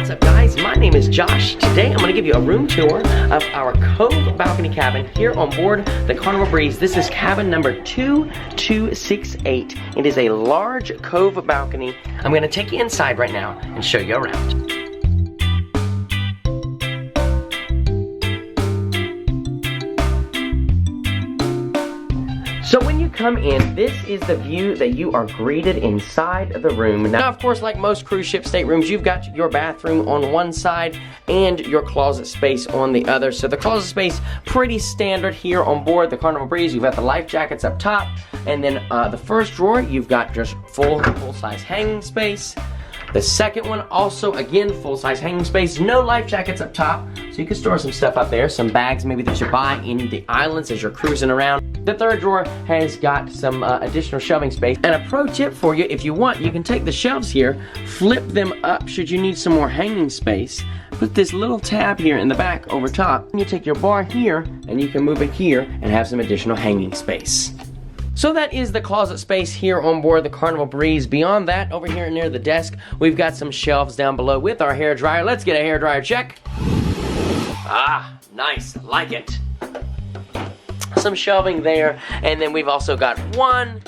What's up, guys? My name is Josh. Today I'm going to give you a room tour of our Cove Balcony cabin here on board the Carnival Breeze. This is cabin number 2268. It is a large Cove balcony. I'm going to take you inside right now and show you around. So when you come in, this is the view that you are greeted inside of the room. Now, of course, like most cruise ship staterooms, you've got your bathroom on one side and your closet space on the other. So the closet space, pretty standard here on board the Carnival Breeze. You've got the life jackets up top, and then the first drawer, you've got just full-size hanging space. The second one, also, again, full-size hanging space. No life jackets up top, so you can store some stuff up there. Some bags maybe that you buy in the islands as you're cruising around. The third drawer has got some additional shelving space. And a pro tip for you, if you want, you can take the shelves here, flip them up should you need some more hanging space. Put this little tab here in the back over top. And you take your bar here, and you can move it here and have some additional hanging space. So that is the closet space here on board the Carnival Breeze. Beyond that, over here near the desk, we've got some shelves down below with our hair dryer. Let's get a hair dryer check. Ah, nice, like it. Some shelving there, and then we've also got 1,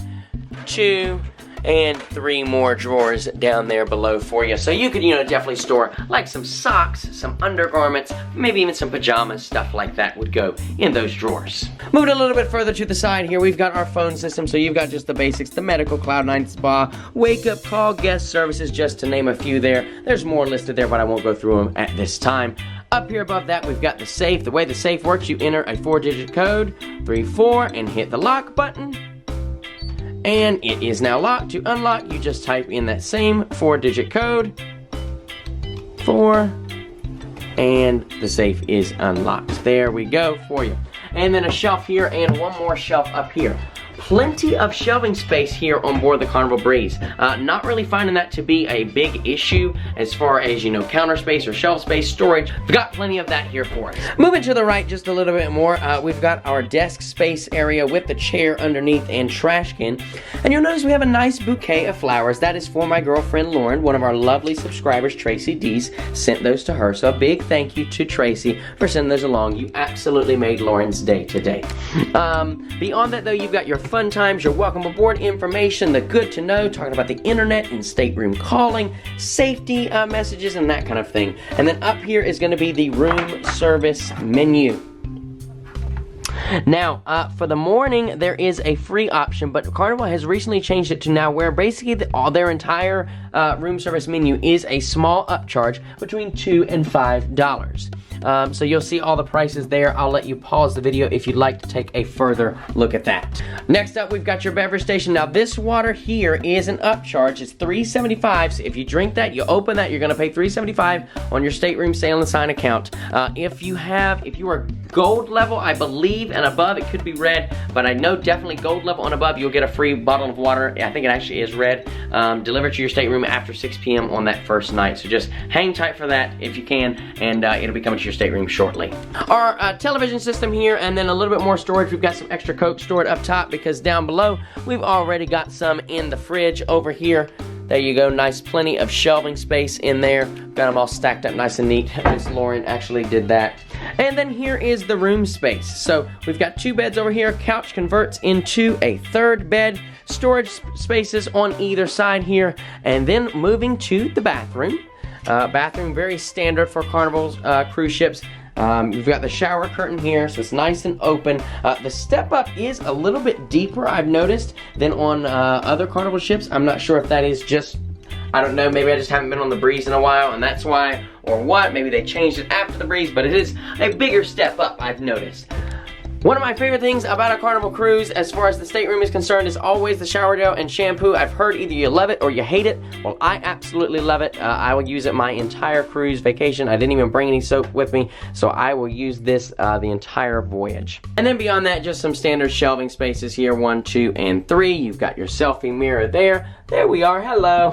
2, and 3 more drawers down there below for you. So you could, definitely store like some socks, some undergarments, maybe even some pajamas, stuff like that would go in those drawers. Moving a little bit further to the side here, we've got our phone system. So you've got just the basics, the medical, Cloud9 spa, wake up call, guest services, just to name a few there. There's more listed there, but I won't go through them at this time. Up here above that, we've got the safe. The way the safe works, you enter a 4-digit code, 34, and hit the lock button. And it is now locked. To unlock, you just type in that same 4-digit code, 4, and the safe is unlocked. There we go for you. And then a shelf here and one more shelf up here. Plenty of shelving space here on board the Carnival Breeze. Not really finding that to be a big issue as far as, counter space or shelf space storage. We've got plenty of that here for us. Moving to the right just a little bit more, we've got our desk space area with the chair underneath and trash can. And you'll notice we have a nice bouquet of flowers. That is for my girlfriend Lauren. One of our lovely subscribers, Tracy Dees, sent those to her. So a big thank you to Tracy for sending those along. You absolutely made Lauren's day today. Beyond that though, you've got your fun times, your welcome aboard information, the good to know, talking about the internet and stateroom calling, safety messages, and that kind of thing. And then up here is going to be the room service menu. Now, for the morning, there is a free option, but Carnival has recently changed it to now where basically their entire room service menu is a small upcharge between $2 and $5. So you'll see all the prices there. I'll let you pause the video if you'd like to take a further look at that. Next up, we've got your beverage station. Now, this water here is an upcharge. It's $3.75. So if you drink that, you open that, you're going to pay $3.75 on your stateroom sail and sign account. If you are gold level, I believe, and above, it could be red, but I know definitely gold level and above, you'll get a free bottle of water. I think it actually is red, delivered to your stateroom after 6 p.m. on that first night. So just hang tight for that if you can, and it'll be coming to your stateroom shortly. Our television system here, and then a little bit more storage. We've got some extra Coke stored up top because down below, we've already got some in the fridge over here. There you go, nice, plenty of shelving space in there. Got them all stacked up nice and neat. Miss Lauren actually did that. And then here is the room space. So we've got 2 beds over here. Couch converts into a 3rd bed. Storage spaces on either side here. And then moving to the bathroom. Bathroom, very standard for Carnival's cruise ships. You've got the shower curtain here, so it's nice and open. The step up is a little bit deeper, I've noticed, than on other Carnival ships. I'm not sure if that is just, I don't know, maybe I just haven't been on the Breeze in a while and that's why, or what. Maybe they changed it after the Breeze, but it is a bigger step up, I've noticed. One of my favorite things about a Carnival cruise as far as the stateroom is concerned is always the shower gel and shampoo. I've heard either you love it or you hate it. Well, I absolutely love it. I will use it my entire cruise vacation. I didn't even bring any soap with me, so I will use this the entire voyage. And then beyond that, just some standard shelving spaces here, 1, 2, and 3. You've got your selfie mirror there. There we are, hello.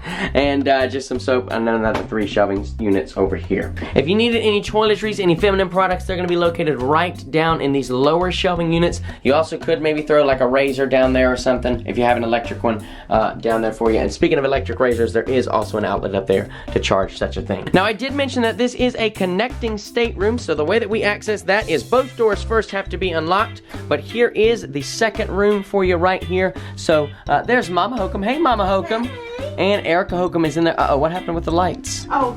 and just some soap, and then another 3 shelving units over here. If you needed any toiletries, any feminine products, they're gonna be located right down in these lower shelving units. You also could maybe throw like a razor down there or something if you have an electric one down there for you. And speaking of electric razors, there is also an outlet up there to charge such a thing. Now I did mention that this is a connecting stateroom, so the way that we access that is both doors first have to be unlocked, but here is the second room for you right here. So there's Mama Hokum. Hey Mama Hokum. And Erica Hokum is in there. Uh-oh, what happened with the lights? Oh,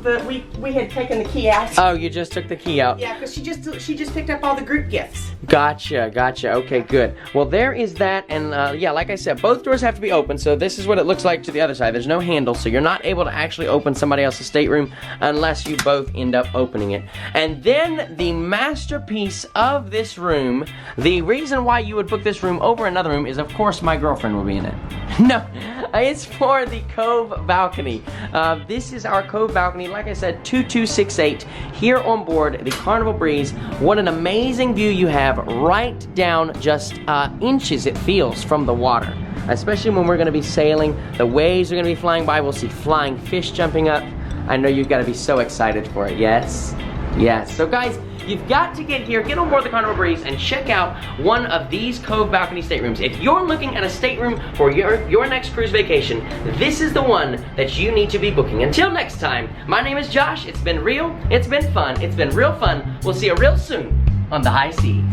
we had taken the key out. Oh, you just took the key out. Yeah, because she just picked up all the group gifts. Gotcha, gotcha. Okay, good. Well, there is that, and yeah, like I said, both doors have to be open, so this is what it looks like to the other side. There's no handle, so you're not able to actually open somebody else's stateroom unless you both end up opening it. And then the masterpiece of this room, the reason why you would book this room over another room is, of course, my girlfriend will be in it. No, it's for the Cove Balcony. This is our Cove Balcony, like I said, 2268 here on board the Carnival Breeze. What an amazing view you have right down just inches, it feels, from the water. Especially when we're gonna be sailing, the waves are gonna be flying by, we'll see flying fish jumping up. I know you've gotta be so excited for it, yes? Yes, so guys, you've got to get here, get on board the Carnival Breeze, and check out one of these Cove Balcony staterooms. If you're looking at a stateroom for your next cruise vacation, this is the one that you need to be booking. Until next time, my name is Josh. It's been real, it's been fun, it's been real fun. We'll see you real soon on the high seas.